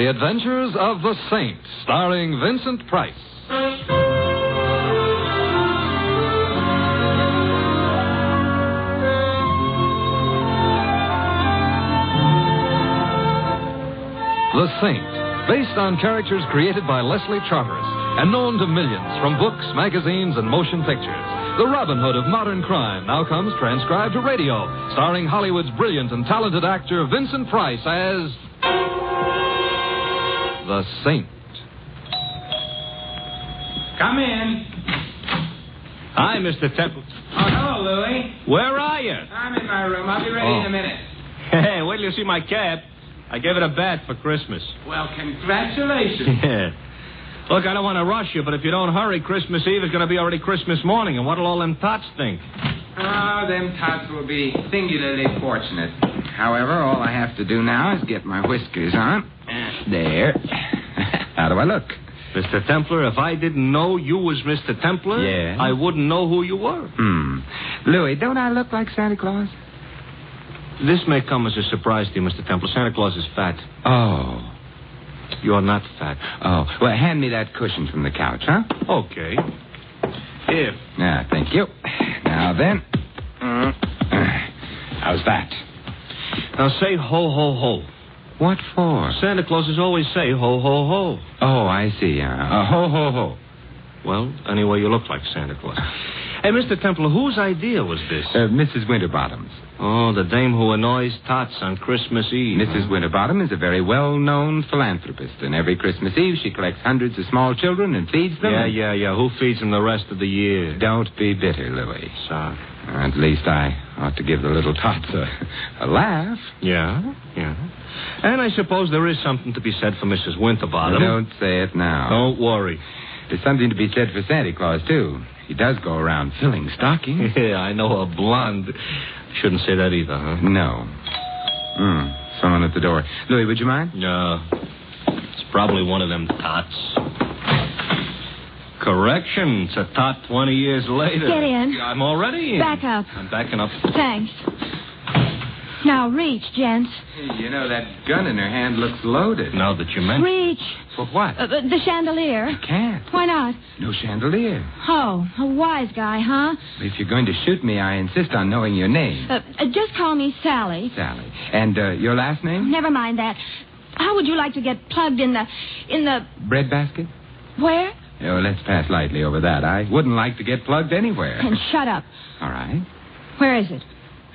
The Adventures of the Saint, starring Vincent Price. The Saint, based on characters created by Leslie Charteris and known to millions from books, magazines, and motion pictures. The Robin Hood of modern crime now comes transcribed to radio, starring Hollywood's brilliant and talented actor Vincent Price as the Saint. Come in. Hi, Mr. Temple. Oh, hello, Louie. Where are you? I'm in my room. I'll be ready in a minute. Hey, wait till you see my cab. I gave it a bat for Christmas. Well, congratulations. Yeah. Look, I don't want to rush you, but if you don't hurry, Christmas Eve is going to be already Christmas morning, and what'll all them tots think? Oh, them tots will be singularly fortunate. However, all I have to do now is get my whiskers on. There. How do I look? Mr. Templar, if I didn't know you was Mr. Templar, Yeah? I wouldn't know who you were. Louie, don't I look like Santa Claus? This may come as a surprise to you, Mr. Templar. Santa Claus is fat. Oh. You're not fat. Oh. Well, hand me that cushion from the couch, huh? Okay. Here. Yeah, thank you. Now then. How's that? Now say ho, ho, ho. What for? Santa Clauses always say ho, ho, ho. Oh, I see. Ho, ho, ho. Well, anyway, you look like Santa Claus. Hey, Mr. Templar, whose idea was this? Mrs. Winterbottom's. Oh, the dame who annoys tots on Christmas Eve. Mrs. Winterbottom is a very well-known philanthropist, and every Christmas Eve she collects hundreds of small children and feeds them. Yeah. Who feeds them the rest of the year? Don't be bitter, Louie. Sorry. At least I ought to give the little tots a laugh. Yeah. And I suppose there is something to be said for Mrs. Winterbottom. Don't say it now. Don't worry. There's something to be said for Santa Claus, too. He does go around filling stockings. Yeah, I know a blonde. Shouldn't say that either, huh? No. Someone at the door. Louie, would you mind? No. It's probably one of them tots. Correction. It's a tot 20 years later. Get in. I'm already in. Back up. I'm backing up. Thanks. Now reach, gents. Hey, you know, that gun in her hand looks loaded. Now that you mention Reach. For what? The chandelier. You can't. Why not? No chandelier. Oh, a wise guy, huh? If you're going to shoot me, I insist on knowing your name. Just call me Sally. Sally. And your last name? Never mind that. How would you like to get plugged in the... Bread basket? Where? Oh, let's pass lightly over that. I wouldn't like to get plugged anywhere. And shut up. All right. Where is it?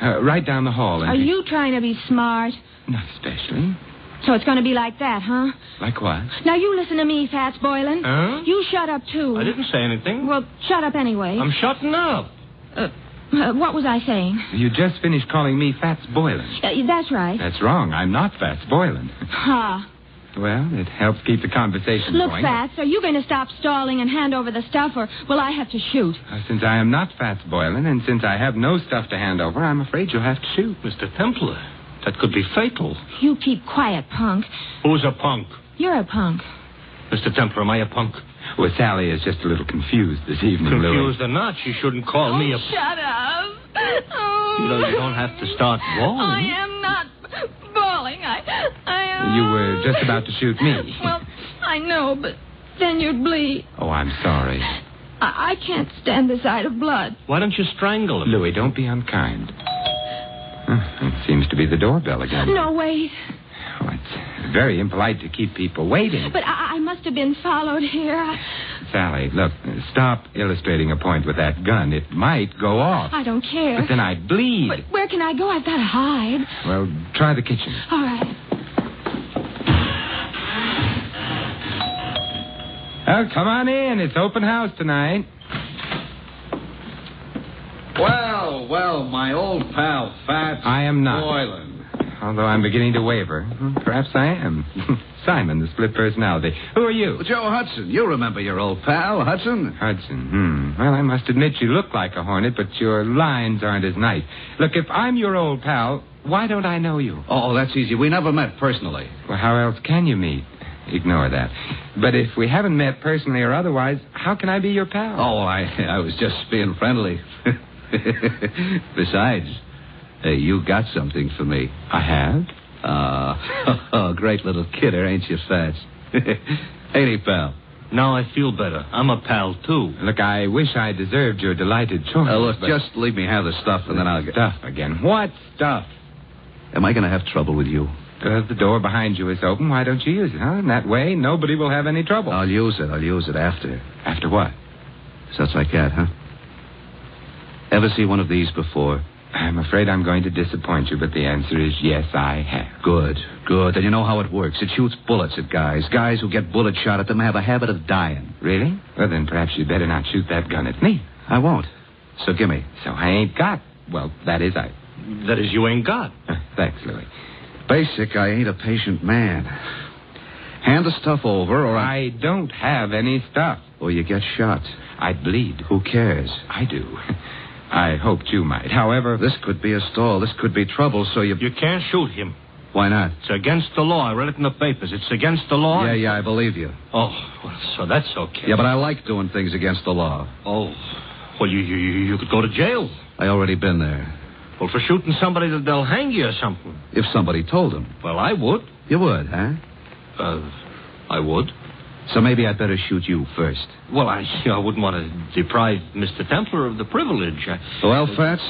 Right down the hall. Are you trying to be smart? Not especially. So it's going to be like that, huh? Like what? Now you listen to me, Fats Boylan. Huh? You shut up, too. I didn't say anything. Well, shut up anyway. I'm shutting up. What was I saying? You just finished calling me Fats Boylan. That's right. That's wrong. I'm not Fats Boylan. Ha. Well, it helps keep the conversation Look, going. Fats, are you going to stop stalling and hand over the stuff, or will I have to shoot? Since I am not Fats Boylan, and since I have no stuff to hand over, I'm afraid you'll have to shoot. Mr. Templar, that could be fatal. You keep quiet, punk. Who's a punk? You're a punk. Mr. Templar, am I a punk? Well, Sally is just a little confused this evening, Confused or not, she shouldn't call me a... Shut up. Oh. You know, you don't have to start bawling. I am not bawling. I am... You were just about to shoot me. Well, I know, but then you'd bleed. Oh, I'm sorry. I can't stand the sight of blood. Why don't you strangle him? Louie, don't be unkind. It seems to be the doorbell again. No, wait. Oh, it's very impolite to keep people waiting. But I must have been followed here. Sally, look, stop illustrating a point with that gun. It might go off. I don't care. But then I'd bleed. But where can I go? I've got to hide. Well, try the kitchen. All right. Oh, come on in. It's open house tonight. Well, my old pal, Fats I am not. Boylan. Although I'm beginning to waver. Perhaps I am. Simon, the split personality. Who are you? Well, Joe Hudson. You remember your old pal, Hudson? Hudson. Well, I must admit you look like a hornet, but your lines aren't as nice. Look, if I'm your old pal, why don't I know you? Oh, that's easy. We never met personally. Well, how else can you meet? Ignore that. But if we haven't met personally or otherwise, how can I be your pal? Oh, I was just being friendly. Besides, you got something for me. I have? Great little kidder, ain't you, Fats? Ain't he, pal? Now I feel better. I'm a pal, too. Look, I wish I deserved your delighted choice. Look, but... just leave me have the stuff, and then I'll get... Stuff again. What stuff? Am I going to have trouble with you? The door behind you is open. Why don't you use it, huh? In that way, nobody will have any trouble. I'll use it after. After what? Such like that, huh? Ever see one of these before? I'm afraid I'm going to disappoint you, but the answer is yes, I have. Good. And you know how it works. It shoots bullets at guys. Guys who get bullet shot at them have a habit of dying. Really? Well, then perhaps you'd better not shoot that gun at me. I won't. So gimme. So I ain't got... Well, that is I... That is, you ain't got. Thanks, Louis. Basic, I ain't a patient man. Hand the stuff over, or I don't have any stuff. Or you get shot. I'd bleed. Who cares? I do. I hoped you might. However... This could be a stall. This could be trouble, so you... You can't shoot him. Why not? It's against the law. I read it in the papers. It's against the law. Yeah, I believe you. Oh, well, so that's okay. Yeah, but I like doing things against the law. Oh, well, you could go to jail. I already been there. Well, for shooting somebody, they'll hang you or something. If somebody told them. Well, I would. You would, huh? I would. So maybe I'd better shoot you first. Well, I wouldn't want to deprive Mr. Templar of the privilege. Well, Fats,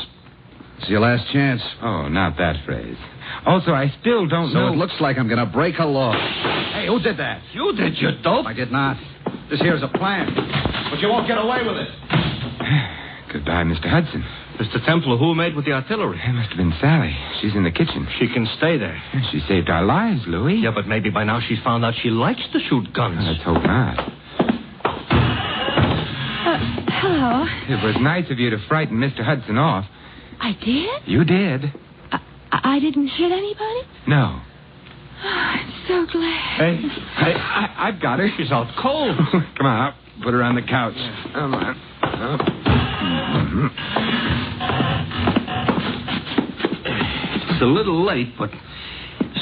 it's your last chance. Oh, not that phrase. Also, I still don't know... So it looks like I'm going to break a law. Hey, who did that? You did, you dope. I did not. This here's a plan. But you won't get away with it. Goodbye, Mr. Hudson. Mr. Templar, who made with the artillery? It must have been Sally. She's in the kitchen. She can stay there. She saved our lives, Louis. Yeah, but maybe by now she's found out she likes to shoot guns. Let's hope not. Hello. It was nice of you to frighten Mr. Hudson off. I did? You did. I didn't hit anybody? No. Oh, I'm so glad. Hey, I've got her. she's out cold. Come on, I'll put her on the couch. Yeah. Come on. It's a little late, but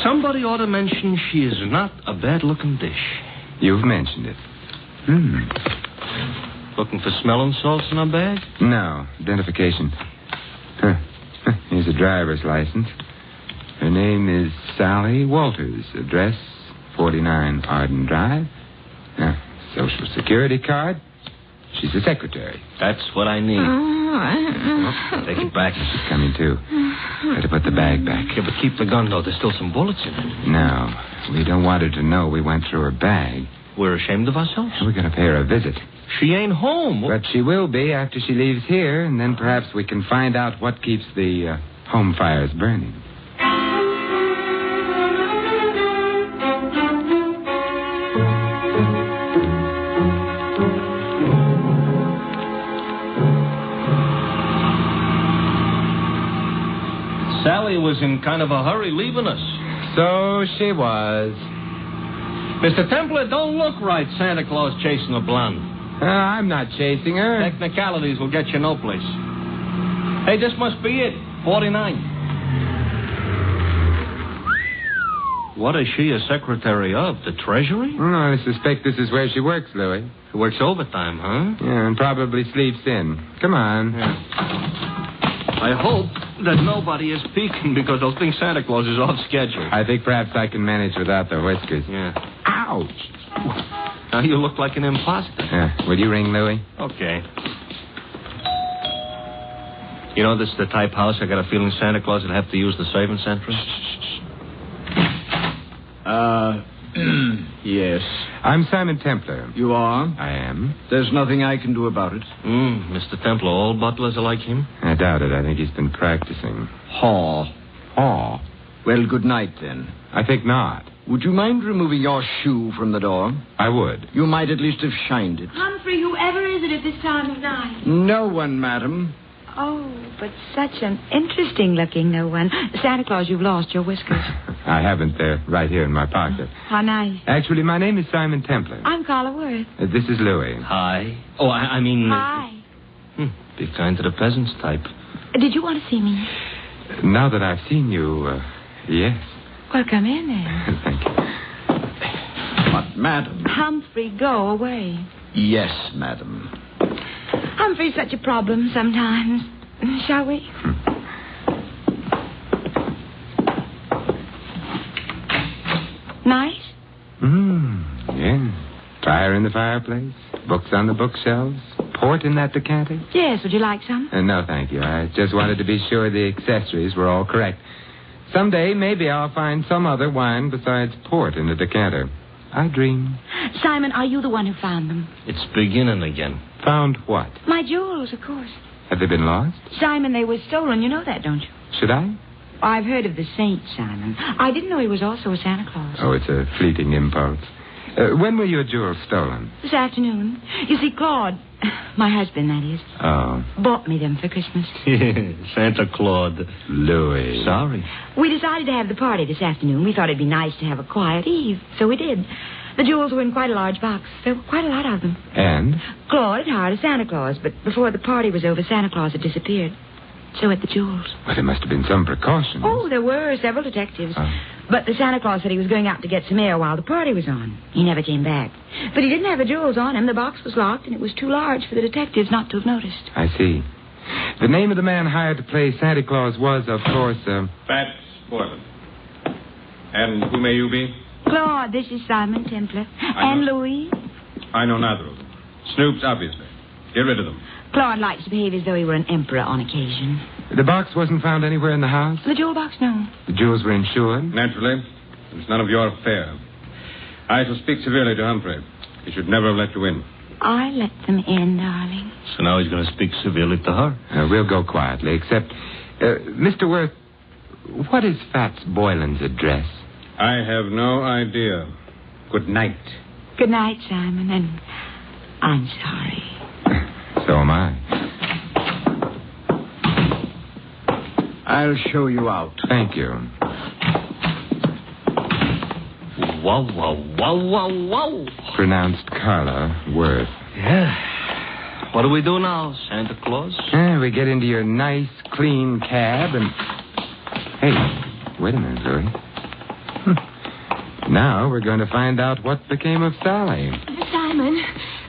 somebody ought to mention she is not a bad-looking dish. You've mentioned it. Looking for smelling salts in her bag? No, identification. Here's a driver's license. Her name is Sally Walters. Address 49 Arden Drive. Social Security card. She's the secretary. That's what I need. Take it back. She's coming, too. Better put the bag back. Yeah, but keep the gun, though. There's still some bullets in it. No, we don't want her to know we went through her bag. We're ashamed of ourselves? We're going to pay her a visit. She ain't home. But she will be after she leaves here, and then perhaps we can find out what keeps the home fires burning. Sally was in kind of a hurry leaving us. So she was. Mr. Templar, don't look right, Santa Claus chasing a blonde. I'm not chasing her. Technicalities will get you no place. Hey, this must be it. 49. What is she a secretary of? The Treasury? I suspect this is where she works, Louis. She works overtime, huh? Yeah, and probably sleeps in. Come on. Yeah. I hope that nobody is peeking because they'll think Santa Claus is off schedule. I think perhaps I can manage without the whiskers. Yeah. Ouch! Now you look like an imposter. Yeah. Will you ring Louis? Okay. You know, this is the type house I got a feeling Santa Claus would have to use the service entrance. Yes. I'm Simon Templar. You are? I am. There's nothing I can do about it. Mr. Templar, all butlers are like him? I doubt it. I think he's been practicing. Haw. Oh. Well, good night, then. I think not. Would you mind removing your shoe from the door? I would. You might at least have shined it. Humphrey, whoever is it at this time of night? No one, madam. Oh, but such an interesting-looking no one. Santa Claus, you've lost your whiskers. I haven't. They're right here in my pocket. How nice. Actually, my name is Simon Templar. I'm Carla Worth. This is Louis. Hi. Oh, I mean... Hi. Be kind to the peasants type. Did you want to see me? Now that I've seen you, yes. Well, come in then. Thank you. But, madam... Humphrey, go away. Yes, madam. Humphrey's such a problem sometimes. Shall we? Nice? Yeah. Fire in the fireplace, books on the bookshelves, port in that decanter. Yes, would you like some? No, thank you. I just wanted to be sure the accessories were all correct. Someday, maybe I'll find some other wine besides port in the decanter. I dream. Simon, are you the one who found them? It's beginning again. Found what? My jewels, of course. Have they been lost? Simon, they were stolen. You know that, don't you? Should I? I've heard of the saint, Simon. I didn't know he was also a Santa Claus. Oh, it's a fleeting impulse. When were your jewels stolen? This afternoon. You see, Claude, my husband, that is, bought me them for Christmas. Santa Claus. Louis. Sorry. We decided to have the party this afternoon. We thought it'd be nice to have a quiet eve, so we did. The jewels were in quite a large box. There were quite a lot of them. And? Claude had hired a Santa Claus, but before the party was over, Santa Claus had disappeared. So had the jewels. Well, there must have been some precautions. Oh, there were several detectives. But the Santa Claus said he was going out to get some air while the party was on. He never came back. But he didn't have the jewels on him. The box was locked, and it was too large for the detectives not to have noticed. I see. The name of the man hired to play Santa Claus was, of course, Fats Boylan. And who may you be? Claude, this is Simon Templar. And Louis. I know neither of them. Snoops, obviously. Get rid of them. Claude likes to behave as though he were an emperor on occasion. The box wasn't found anywhere in the house? The jewel box, no. The jewels were insured? Naturally. It's none of your affair. I shall speak severely to Humphrey. He should never have let you in. I let them in, darling. So now he's going to speak severely to her. We'll go quietly, except... Mr. Worth, what is Fats Boylan's address? I have no idea. Good night. Good night, Simon, and I'm sorry. So am I. I'll show you out. Thank you. Wow, wow, wow, wow, wow. Pronounced Carla Worth. Yeah. What do we do now, Santa Claus? We get into your nice, clean cab and... Hey, wait a minute, Louis. Now we're going to find out what became of Sally. Simon,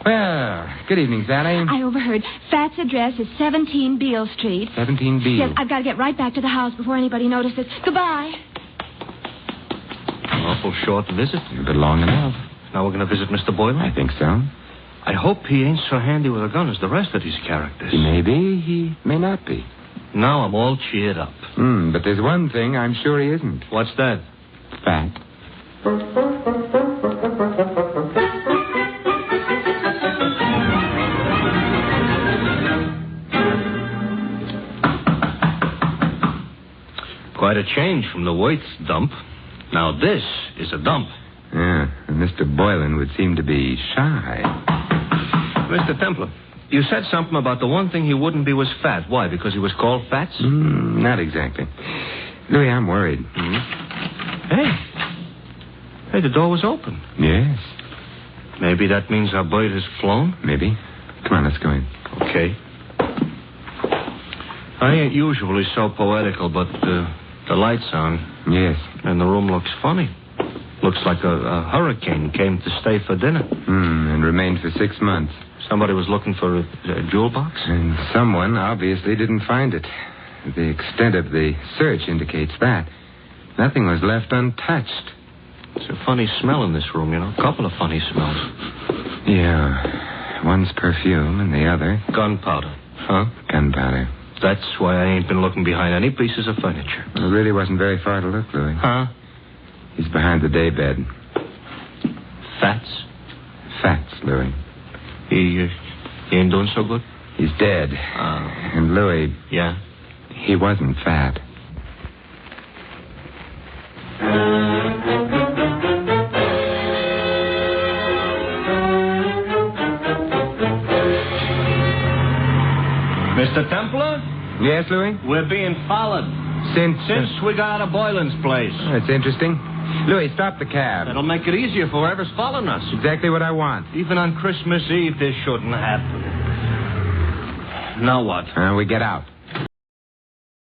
Well, good evening, Sally. I overheard. Fat's address is 17 Beale Street. 17 B. Yes, I've got to get right back to the house before anybody notices. Goodbye. An awful short visit. But long enough. Now we're going to visit Mr. Boylan? I think so. I hope he ain't so handy with a gun as the rest of these characters. He may be, he may not be. Now I'm all cheered up. But there's one thing I'm sure he isn't. What's that? Fat. Quite a change from the Waits dump. Now this is a dump. Yeah, and Mr. Boylan would seem to be shy. Mr. Templar, you said something about the one thing he wouldn't be was fat. Why? Because he was called Fats? Not exactly. Louis, I'm worried. Hey, the door was open. Yes. Maybe that means our bird has flown? Maybe. Come on, let's go in. Okay. I ain't usually so poetical, but the light's on. Yes. And the room looks funny. Looks like a hurricane came to stay for dinner. And remained for 6 months. Somebody was looking for a jewel box? And someone obviously didn't find it. The extent of the search indicates that. Nothing was left untouched. It's a funny smell in this room, you know. A couple of funny smells. Yeah. One's perfume and the other... Gunpowder. Huh? Gunpowder. That's why I ain't been looking behind any pieces of furniture. It really wasn't very far to look, Louis. Huh? He's behind the daybed. Fats? Fats, Louis. He ain't doing so good? He's dead. And Louis... Yeah? He wasn't fat. Mr. Templar? Yes, Louis? We're being followed. Since we got out of Boylan's place. That's interesting. Louis, stop the cab. That'll make it easier for whoever's following us. Exactly what I want. Even on Christmas Eve, this shouldn't happen. Now what? We get out.